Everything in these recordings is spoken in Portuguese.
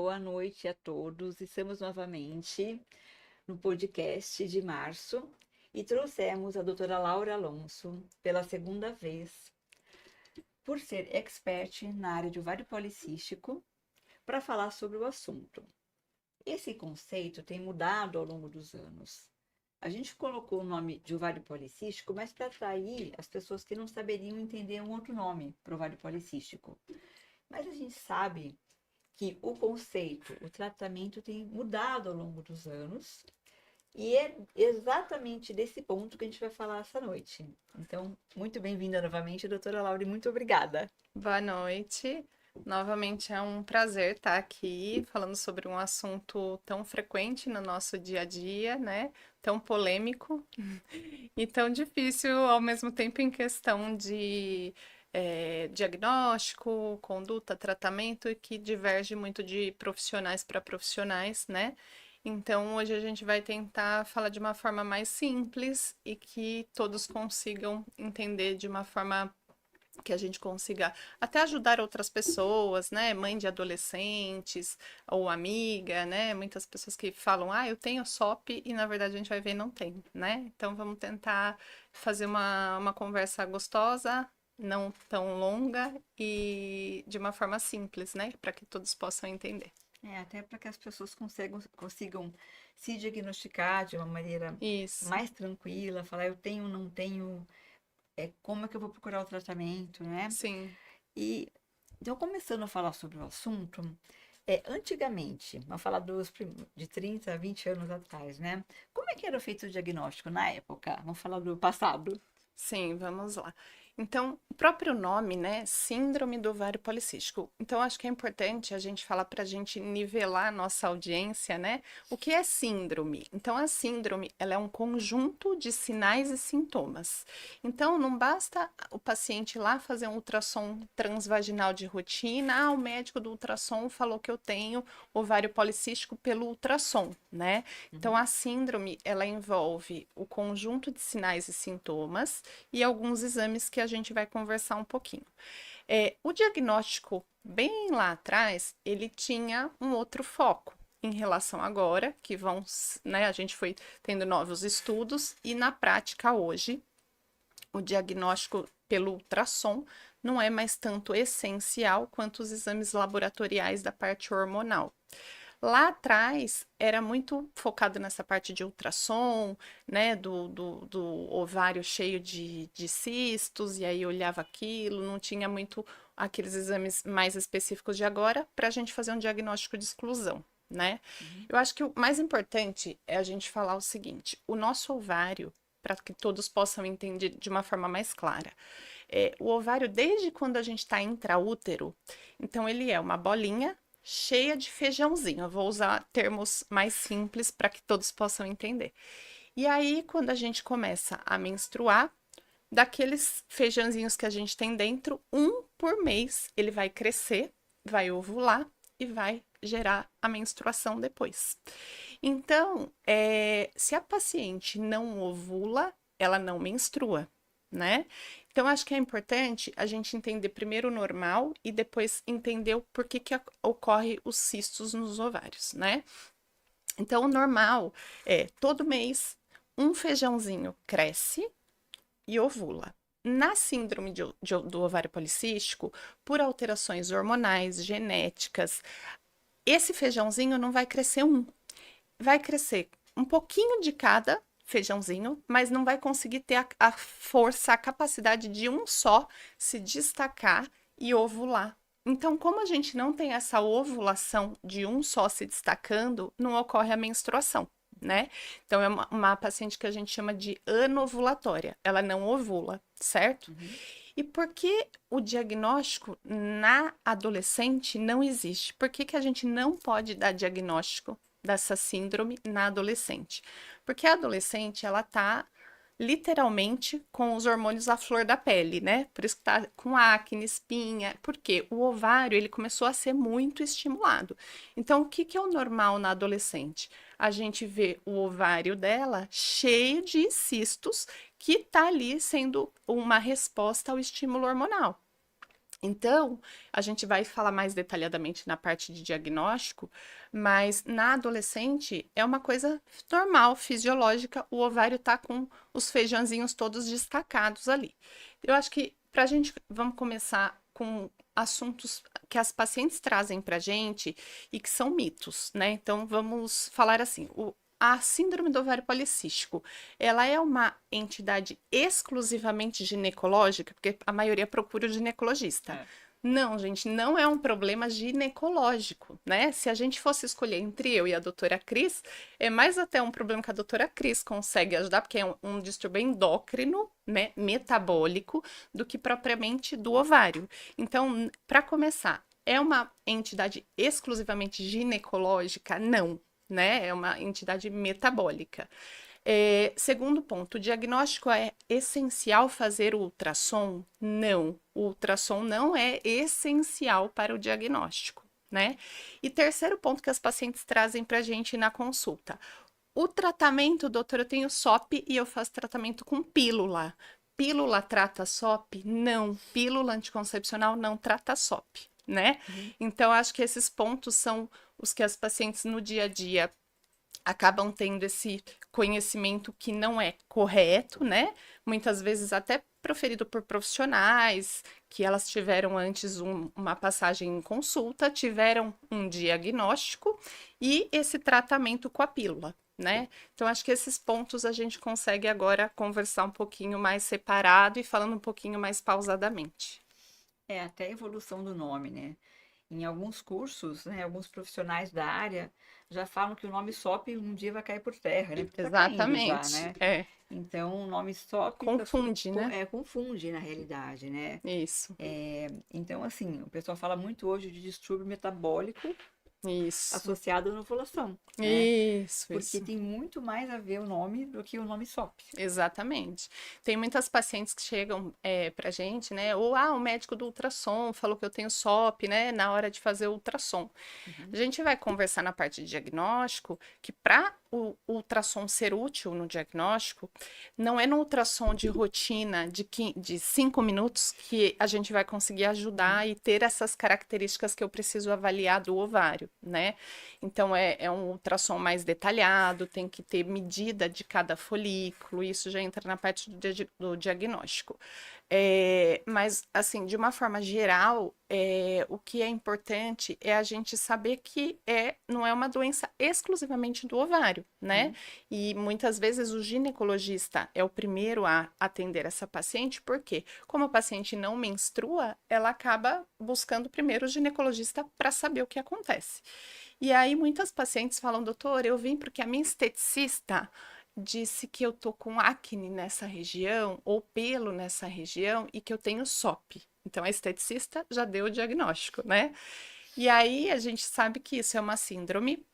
Boa noite a todos. Estamos novamente no podcast de março e trouxemos a doutora Laura Alonso pela segunda vez, por ser expert na área de ovário policístico, para falar sobre o assunto. Esse conceito tem mudado ao longo dos anos. A gente colocou o nome de ovário policístico, mas para atrair as pessoas que não saberiam entender um outro nome para ovário policístico. Mas a gente sabe que o conceito, o tratamento tem mudado ao longo dos anos e é exatamente desse ponto que a gente vai falar essa noite. Então, muito bem-vinda novamente, doutora Laura, e muito obrigada. Boa noite. Novamente é um prazer estar aqui falando sobre um assunto tão frequente no nosso dia a dia, né? Tão polêmico e tão difícil ao mesmo tempo em questão de diagnóstico, conduta, tratamento e que diverge muito de profissionais para profissionais, né? Então, hoje a gente vai tentar falar de uma forma mais simples e que todos consigam entender de uma forma que a gente consiga até ajudar outras pessoas, né? Mãe de adolescentes ou amiga, né? Muitas pessoas que falam, eu tenho SOP e na verdade a gente vai ver não tem, né? Então vamos tentar fazer uma conversa gostosa, não tão longa e de uma forma simples, né? Para que todos possam entender. Até para que as pessoas consigam se diagnosticar de uma maneira Isso, mais tranquila, falar eu tenho, não tenho, como é que eu vou procurar o tratamento, né? sim. E então, começando a falar sobre o assunto, antigamente, vamos falar de 30 a 20 anos atrás, né? Como é que era feito o diagnóstico na época? Vamos falar do passado. Sim, vamos lá. Então, o próprio nome, né? Síndrome do ovário policístico. Então, acho que é importante a gente falar para a gente nivelar a nossa audiência, né? O que é síndrome? Então, a síndrome, ela é um conjunto de sinais e sintomas. Então, não basta o paciente ir lá fazer um ultrassom transvaginal de rotina. O médico do ultrassom falou que eu tenho ovário policístico pelo ultrassom, né? Então, Uhum. a síndrome, ela envolve o conjunto de sinais e sintomas e alguns exames que a gente vai conversar um pouquinho. O diagnóstico, bem lá atrás, ele tinha um outro foco em relação agora, que vão, né, a gente foi tendo novos estudos e na prática hoje, o diagnóstico pelo ultrassom não é mais tanto essencial quanto os exames laboratoriais da parte hormonal. Lá atrás era muito focado nessa parte de ultrassom, né, do ovário cheio de cistos, e aí olhava aquilo, não tinha muito aqueles exames mais específicos de agora para a gente fazer um diagnóstico de exclusão, né? Uhum. Eu acho que o mais importante é a gente falar o seguinte: o nosso ovário, para que todos possam entender de uma forma mais clara, o ovário, desde quando a gente está intraútero, então ele é uma bolinha cheia de feijãozinho. Eu vou usar termos mais simples para que todos possam entender. E aí, quando a gente começa a menstruar, daqueles feijãozinhos que a gente tem dentro, um por mês, ele vai crescer, vai ovular e vai gerar a menstruação depois. Então, se a paciente não ovula, ela não menstrua, né? Então, acho que é importante a gente entender primeiro o normal e depois entender o porquê que ocorre os cistos nos ovários, né? Então, o normal é todo mês um feijãozinho cresce e ovula. Na síndrome do ovário policístico, por alterações hormonais, genéticas, esse feijãozinho não vai crescer vai crescer um pouquinho de cada feijãozinho, mas não vai conseguir ter a força, a capacidade de um só se destacar e ovular. Então, como a gente não tem essa ovulação de um só se destacando, não ocorre a menstruação, né? Então, é uma paciente que a gente chama de anovulatória. Ela não ovula, certo? Uhum. E por que o diagnóstico na adolescente não existe? Por que a gente não pode dar diagnóstico dessa síndrome na adolescente? Porque a adolescente, ela tá literalmente com os hormônios à flor da pele, né? Por isso que tá com acne, espinha, porque o ovário, ele começou a ser muito estimulado. Então, o que que é o normal na adolescente? A gente vê o ovário dela cheio de cistos que tá ali sendo uma resposta ao estímulo hormonal. Então, a gente vai falar mais detalhadamente na parte de diagnóstico, mas na adolescente é uma coisa normal, fisiológica, o ovário tá com os feijãozinhos todos destacados ali. Eu acho que pra gente, vamos começar com assuntos que as pacientes trazem pra gente e que são mitos, né? Então, vamos falar assim, a síndrome do ovário policístico, ela é uma entidade exclusivamente ginecológica, porque a maioria procura o ginecologista. É. Não, gente, não é um problema ginecológico, né? Se a gente fosse escolher entre eu e a doutora Cris, é mais até um problema que a doutora Cris consegue ajudar, porque é um distúrbio endócrino, né, metabólico, do que propriamente do ovário. Então, para começar, é uma entidade exclusivamente ginecológica? Não, né? É uma entidade metabólica. Segundo ponto, o diagnóstico é essencial fazer o ultrassom? Não, o ultrassom não é essencial para o diagnóstico, né? E terceiro ponto que as pacientes trazem para a gente na consulta. O tratamento, doutora, eu tenho SOP e eu faço tratamento com pílula. Pílula trata SOP? Não. Pílula anticoncepcional não trata SOP, né? Uhum. Então, acho que esses pontos são os que as pacientes no dia a dia acabam tendo esse conhecimento que não é correto, né? Muitas vezes até proferido por profissionais, que elas tiveram antes uma passagem em consulta, tiveram um diagnóstico e esse tratamento com a pílula, né? Então, acho que esses pontos a gente consegue agora conversar um pouquinho mais separado e falando um pouquinho mais pausadamente. É até a evolução do nome, né? Em alguns cursos, né, alguns profissionais da área já falam que o nome SOP um dia vai cair por terra, né? Porque tá caindo já, Exatamente, né? é. Então, o nome SOP Confunde, né? confunde na realidade, né? Isso, Então, assim, o pessoal fala muito hoje de distúrbio metabólico isso, associado à ovulação, né? isso, Porque isso. tem muito mais a ver o nome do que o nome SOP. Exatamente. Tem muitas pacientes que chegam pra gente, né? Ou, o médico do ultrassom falou que eu tenho SOP, né? Na hora de fazer o ultrassom. A Uhum. gente vai conversar na parte de diagnóstico que para o ultrassom ser útil no diagnóstico, não é no ultrassom de rotina de 5 minutos que a gente vai conseguir Uhum. ajudar e ter essas características que eu preciso avaliar do ovário, né? Então, é um ultrassom mais detalhado, tem que ter medida de cada folículo, isso já entra na parte do diagnóstico. Mas, assim, de uma forma geral, o que é importante é a gente saber que não é uma doença exclusivamente do ovário, né? Uhum. E muitas vezes o ginecologista é o primeiro a atender essa paciente, porque, como a paciente não menstrua, ela acaba buscando primeiro o ginecologista para saber o que acontece. E aí, muitas pacientes falam, doutor, eu vim porque a minha esteticista disse que eu tô com acne nessa região ou pelo nessa região e que eu tenho SOP. Então, a esteticista já deu o diagnóstico, né? E aí, a gente sabe que isso é uma síndrome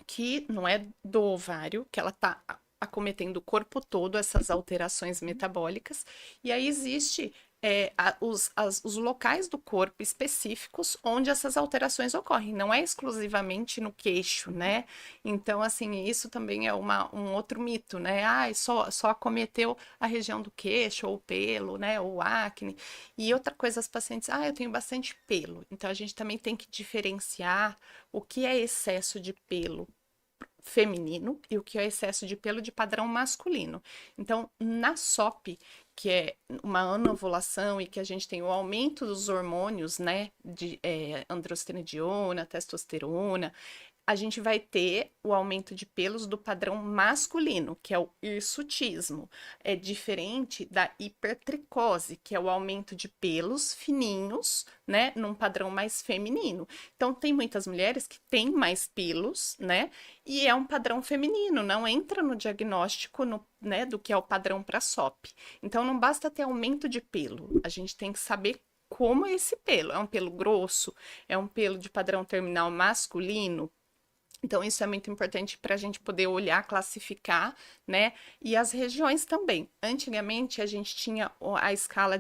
que não é do ovário, que ela tá acometendo o corpo todo, essas alterações metabólicas. E aí existe os locais do corpo específicos onde essas alterações ocorrem, não é exclusivamente no queixo, né? Então, assim, isso também é um outro mito, né? Só acometeu a região do queixo, ou o pelo, né? Ou acne. E outra coisa, as pacientes, eu tenho bastante pelo. Então, a gente também tem que diferenciar o que é excesso de pelo feminino e o que é excesso de pelo de padrão masculino. Então, na SOP, que é uma anovulação e que a gente tem o aumento dos hormônios, né, de androstenediona, testosterona, a gente vai ter o aumento de pelos do padrão masculino, que é o hirsutismo. É diferente da hipertricose, que é o aumento de pelos fininhos, né, num padrão mais feminino. Então, tem muitas mulheres que têm mais pelos, né, e é um padrão feminino, não entra no diagnóstico, né, do que é o padrão para SOP. Então, não basta ter aumento de pelo, a gente tem que saber como é esse pelo. É um pelo grosso? É um pelo de padrão terminal masculino? Então, isso é muito importante para a gente poder olhar, classificar, né? E as regiões também. Antigamente, a gente tinha a escala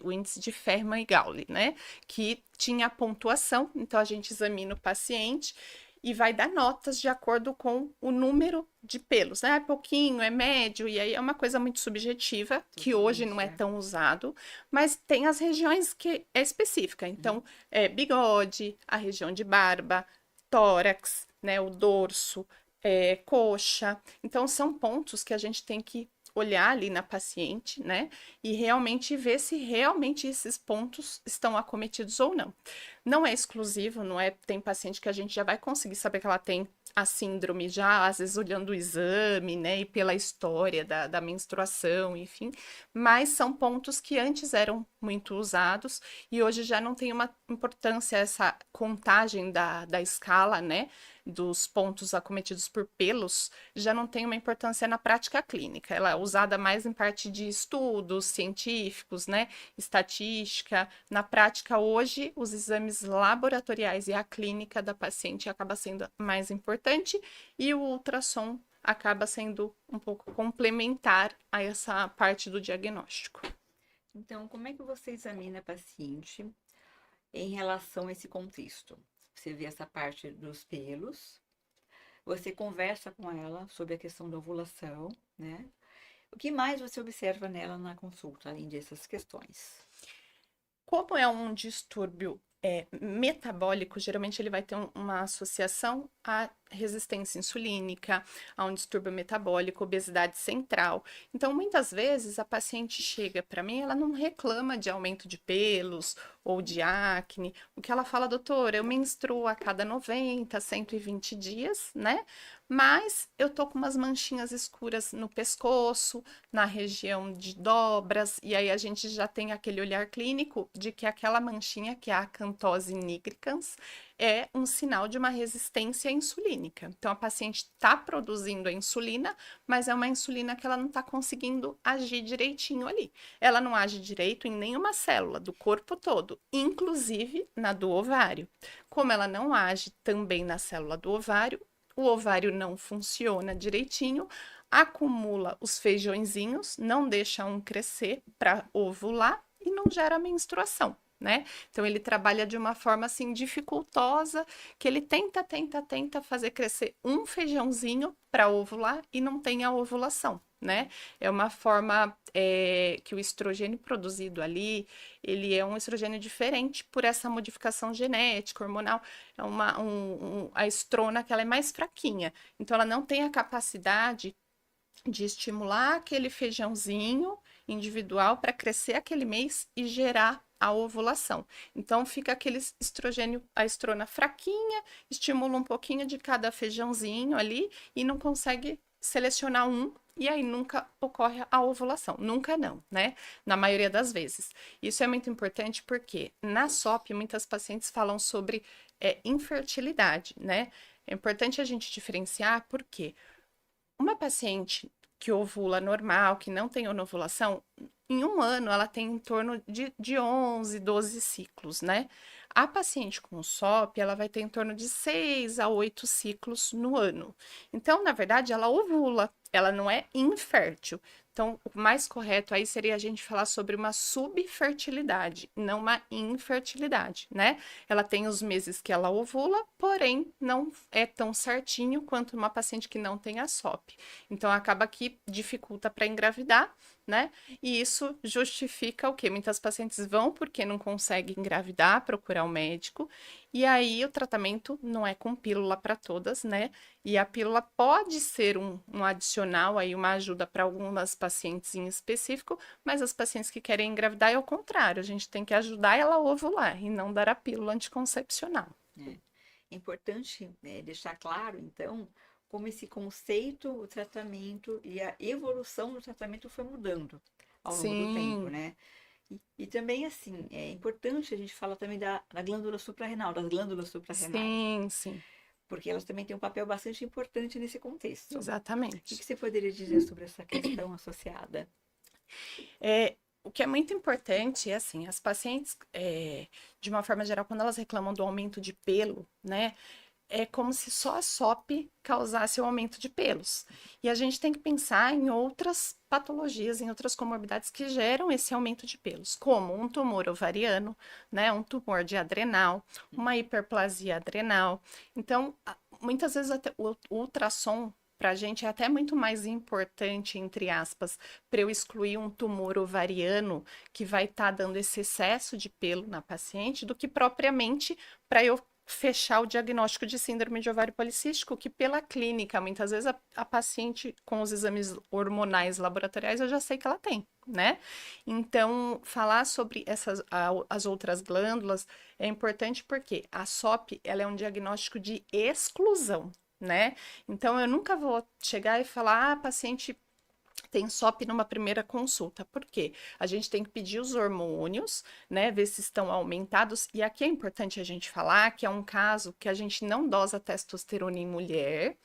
o índice de Fermat e Gauss, né? Que tinha a pontuação. Então, a gente examina o paciente e vai dar notas de acordo com o número de pelos, né? É pouquinho, é médio, e aí é uma coisa muito subjetiva, que hoje Totalmente, não é é. tão usado, mas tem as regiões que é específica. Então, bigode, a região de barba, tórax, né? O dorso, coxa. Então, são pontos que a gente tem que olhar ali na paciente, né? E realmente ver se realmente esses pontos estão acometidos ou não. Não é exclusivo, não é? Tem paciente que a gente já vai conseguir saber que ela tem a síndrome já, às vezes olhando o exame, né? E pela história da menstruação, enfim. Mas são pontos que antes eram muito usados e hoje já não tem uma importância essa contagem da escala, né? Dos pontos acometidos por pelos, já não tem uma importância na prática clínica. Ela é usada mais em parte de estudos científicos, né? Estatística. Na prática, hoje, os exames laboratoriais e a clínica da paciente acaba sendo mais importante e o ultrassom acaba sendo um pouco complementar a essa parte do diagnóstico. Então, como é que você examina a paciente em relação a esse contexto? Você vê essa parte dos pelos, você conversa com ela sobre a questão da ovulação, né? O que mais você observa nela na consulta, além dessas questões? Como é um distúrbio metabólico, geralmente ele vai ter uma associação à resistência insulínica, a um distúrbio metabólico, obesidade central. Então, muitas vezes a paciente chega para mim, ela não reclama de aumento de pelos ou de acne. O que ela fala, doutora, eu menstruo a cada 90, 120 dias, né? Mas eu tô com umas manchinhas escuras no pescoço, na região de dobras, e aí a gente já tem aquele olhar clínico de que aquela manchinha, que é a acantose nigricans, é um sinal de uma resistência insulínica. Então, a paciente está produzindo a insulina, mas é uma insulina que ela não está conseguindo agir direitinho ali. Ela não age direito em nenhuma célula do corpo todo, inclusive na do ovário. Como ela não age também na célula do ovário, o ovário não funciona direitinho, acumula os feijõezinhos, não deixa um crescer para ovular e não gera menstruação, né? Então ele trabalha de uma forma assim dificultosa, que ele tenta fazer crescer um feijãozinho para ovular e não tem a ovulação, né? É uma forma que o estrogênio produzido ali, ele é um estrogênio diferente por essa modificação genética, hormonal. É a estrona que ela é mais fraquinha, então ela não tem a capacidade de estimular aquele feijãozinho individual para crescer aquele mês e gerar a ovulação. Então fica aquele estrogênio, a estrona fraquinha, estimula um pouquinho de cada feijãozinho ali e não consegue selecionar um e aí nunca ocorre a ovulação. Nunca não, né? Na maioria das vezes. Isso é muito importante porque na SOP muitas pacientes falam sobre infertilidade, né? É importante a gente diferenciar porque uma paciente que ovula normal, que não tem ovulação, em um ano ela tem em torno de 11, 12 ciclos, né? A paciente com SOP, ela vai ter em torno de 6 a 8 ciclos no ano. Então, na verdade, ela ovula, ela não é infértil. Então, o mais correto aí seria a gente falar sobre uma subfertilidade, não uma infertilidade, né? Ela tem os meses que ela ovula, porém não é tão certinho quanto uma paciente que não tem a SOP. Então, acaba que dificulta para engravidar, né? E isso justifica o quê? Muitas pacientes vão porque não conseguem engravidar, procurar o médico, e aí o tratamento não é com pílula para todas, né? E a pílula pode ser um adicional aí, uma ajuda para algumas pacientes em específico, mas as pacientes que querem engravidar é o contrário, a gente tem que ajudar ela a ovular e não dar a pílula anticoncepcional. É importante, deixar claro, então, como esse conceito, o tratamento e a evolução do tratamento foi mudando ao longo do tempo, Sim, né? E também, assim, é importante a gente falar também da glândula suprarrenal, das glândulas suprarrenais, sim, porque elas também têm um papel bastante importante nesse contexto. O que exatamente. você poderia dizer sobre essa questão associada? O que é muito importante é assim, as pacientes, de uma forma geral, quando elas reclamam do aumento de pelo, né, é como se só a SOP causasse o aumento de pelos. E a gente tem que pensar em outras patologias, em outras comorbidades que geram esse aumento de pelos, como um tumor ovariano, né, um tumor de adrenal, uma hiperplasia adrenal. Então, muitas vezes até o ultrassom para a gente é até muito mais importante, entre aspas, para eu excluir um tumor ovariano que vai estar dando esse excesso de pelo na paciente, do que propriamente para eu fechar o diagnóstico de síndrome de ovário policístico, que pela clínica, muitas vezes a paciente com os exames hormonais laboratoriais eu já sei que ela tem, né? Então, falar sobre as outras glândulas é importante porque a SOP, ela é um diagnóstico de exclusão, né? Então, eu nunca vou chegar e falar, paciente tem SOP numa primeira consulta. Por quê? A gente tem que pedir os hormônios, né? Ver se estão aumentados. E aqui é importante a gente falar que é um caso que a gente não dosa testosterona em mulher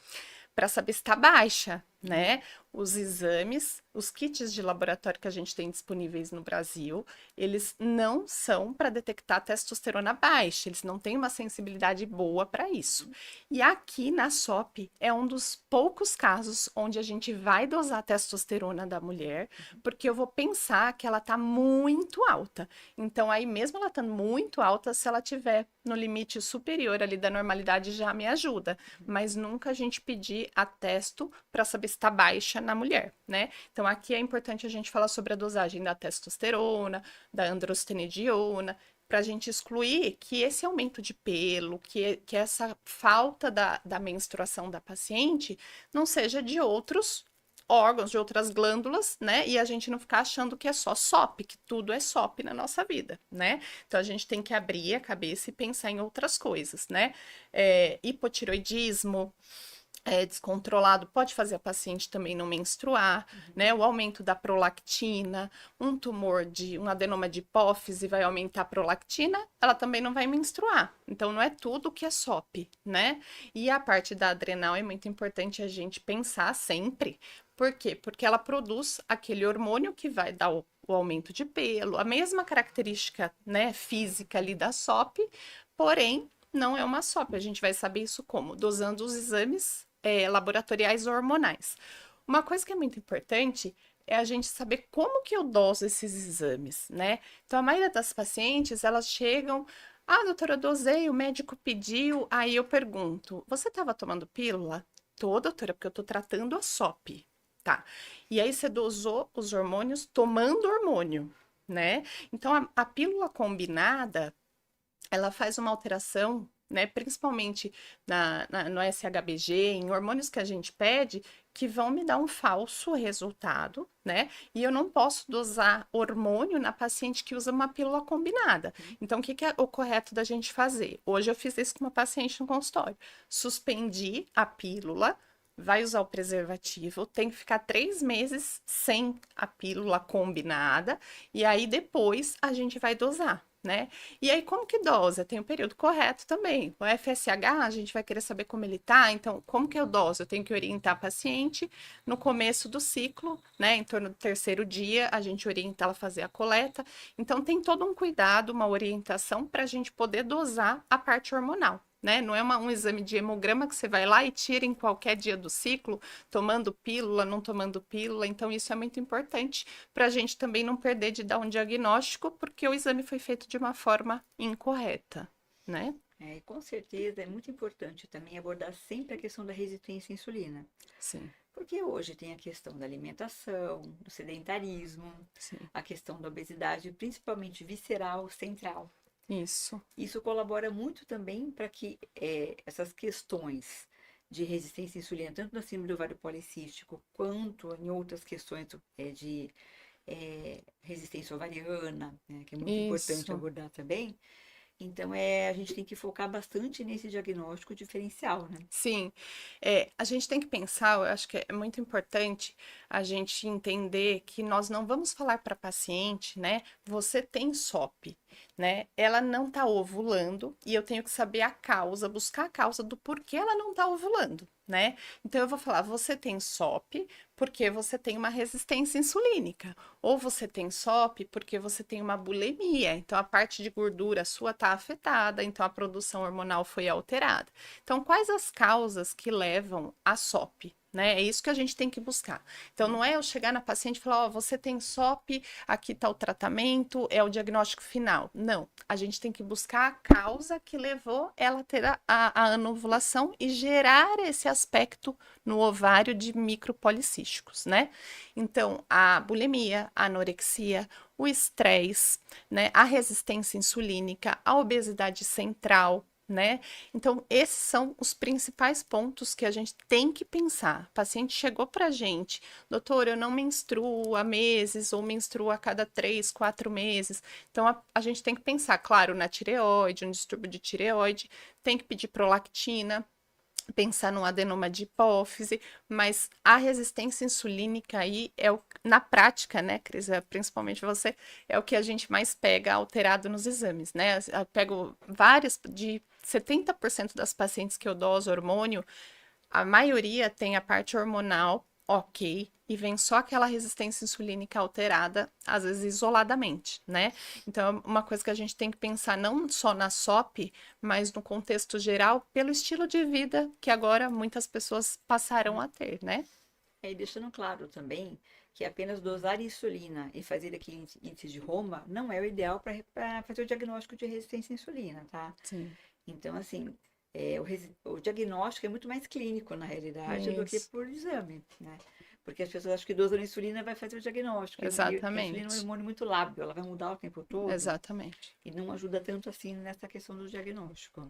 para saber se está baixa, né? Os exames, os kits de laboratório que a gente tem disponíveis no Brasil, eles não são para detectar testosterona baixa, eles não têm uma sensibilidade boa para isso. E aqui na SOP é um dos poucos casos onde a gente vai dosar a testosterona da mulher, porque eu vou pensar que ela está muito alta. Então, aí mesmo ela estando muito alta, se ela tiver no limite superior ali da normalidade, já me ajuda. Mas nunca a gente pedir a testo para saber se está baixa na mulher, né? Então, aqui é importante a gente falar sobre a dosagem da testosterona, da androstenediona, para a gente excluir que esse aumento de pelo, que essa falta da menstruação da paciente não seja de outros órgãos, de outras glândulas, né? E a gente não ficar achando que é só SOP, que tudo é SOP na nossa vida, né? Então a gente tem que abrir a cabeça e pensar em outras coisas, né? Hipotiroidismo, descontrolado pode fazer a paciente também não menstruar, né? O aumento da prolactina, um tumor um adenoma de hipófise vai aumentar a prolactina, ela também não vai menstruar. Então não é tudo que é SOP, né? E a parte da adrenal é muito importante a gente pensar sempre. Por quê? Porque ela produz aquele hormônio que vai dar o aumento de pelo, a mesma característica, né, física ali da SOP, porém não é uma SOP. A gente vai saber isso como? Dosando os exames laboratoriais hormonais. Uma coisa que é muito importante é a gente saber como que eu doso esses exames, né? Então, a maioria das pacientes, elas chegam, doutora, eu dosei, o médico pediu, aí eu pergunto, você estava tomando pílula? Tô, doutora, porque eu tô tratando a SOP, tá? E aí você dosou os hormônios tomando hormônio, né? Então, a pílula combinada, ela faz uma alteração, né, principalmente no SHBG, em hormônios que a gente pede, que vão me dar um falso resultado, né? E eu não posso dosar hormônio na paciente que usa uma pílula combinada. Então, o que é o correto da gente fazer? Hoje eu fiz isso com uma paciente no consultório. Suspendi a pílula, vai usar o preservativo, tem que ficar 3 meses sem a pílula combinada, e aí depois a gente vai dosar, né? E aí, como que dosa? Tem o período correto também. O FSH, a gente vai querer saber como ele tá, então, como que eu doso? Eu tenho que orientar a paciente no começo do ciclo, né? Em torno do 3º dia, a gente orienta ela a fazer a coleta. Então, tem todo um cuidado, uma orientação para a gente poder dosar a parte hormonal. Né? Não é um exame de hemograma que você vai lá e tira em qualquer dia do ciclo, tomando pílula, não tomando pílula. Então, isso é muito importante para a gente também não perder de dar um diagnóstico, porque o exame foi feito de uma forma incorreta, né? Com certeza é muito importante também abordar sempre a questão da resistência à insulina. Sim, Porque hoje tem a questão da alimentação, do sedentarismo, sim. a questão da obesidade, principalmente visceral, central. Isso. Isso colabora muito também para que essas questões de resistência à insulina, tanto na síndrome do ovário policístico, quanto em outras questões de resistência ovariana, né, que é muito importante Isso. abordar também. Então, a gente tem que focar bastante nesse diagnóstico diferencial, né? Sim, a gente tem que pensar, eu acho que é muito importante a gente entender que nós não vamos falar para a paciente, né? Você tem SOP, né? Ela não está ovulando e eu tenho que saber a causa, buscar a causa do porquê ela não está ovulando, né? Então eu vou falar, você tem SOP porque você tem uma resistência insulínica, ou você tem SOP porque você tem uma bulimia, então a parte de gordura sua está afetada, então a produção hormonal foi alterada. Então, quais as causas que levam a SOP? né? É isso que a gente tem que buscar. Então, não é eu chegar na paciente e falar, ó, você tem SOP, aqui está o tratamento, é o diagnóstico final. Não, a gente tem que buscar a causa que levou ela a ter a anovulação e gerar esse aspecto no ovário de micropolicísticos, né? Então, a bulimia, a anorexia, o estresse, né? A resistência insulínica, a obesidade central, né? Então, esses são os principais pontos que a gente tem que pensar. O paciente chegou para a gente, doutor, eu não menstruo há meses ou menstruo a cada 3, 4 meses. Então, a gente tem que pensar, claro, na tireoide, um distúrbio de tireoide, tem que pedir prolactina, pensar no adenoma de hipófise, mas a resistência insulínica aí é na prática, né, Cris, principalmente você, é o que a gente mais pega alterado nos exames, né? Eu pego várias, de 70% das pacientes que eu doso hormônio, a maioria tem a parte hormonal ok, e vem só aquela resistência insulínica alterada, às vezes isoladamente, né? Então, é uma coisa que a gente tem que pensar não só na SOP, mas no contexto geral, pelo estilo de vida que agora muitas pessoas passarão a ter, né? E deixando claro também que apenas dosar insulina e fazer aquele índice de Roma não é o ideal para fazer o diagnóstico de resistência à insulina, tá? Sim. Então, assim, o diagnóstico é muito mais clínico, na realidade, do que Isso, por exame, né? Porque as pessoas acham que dosando insulina vai fazer o diagnóstico. E a insulina é um exatamente. hormônio muito lábil, ela vai mudar o tempo todo Exatamente. e não ajuda tanto assim nessa questão do diagnóstico.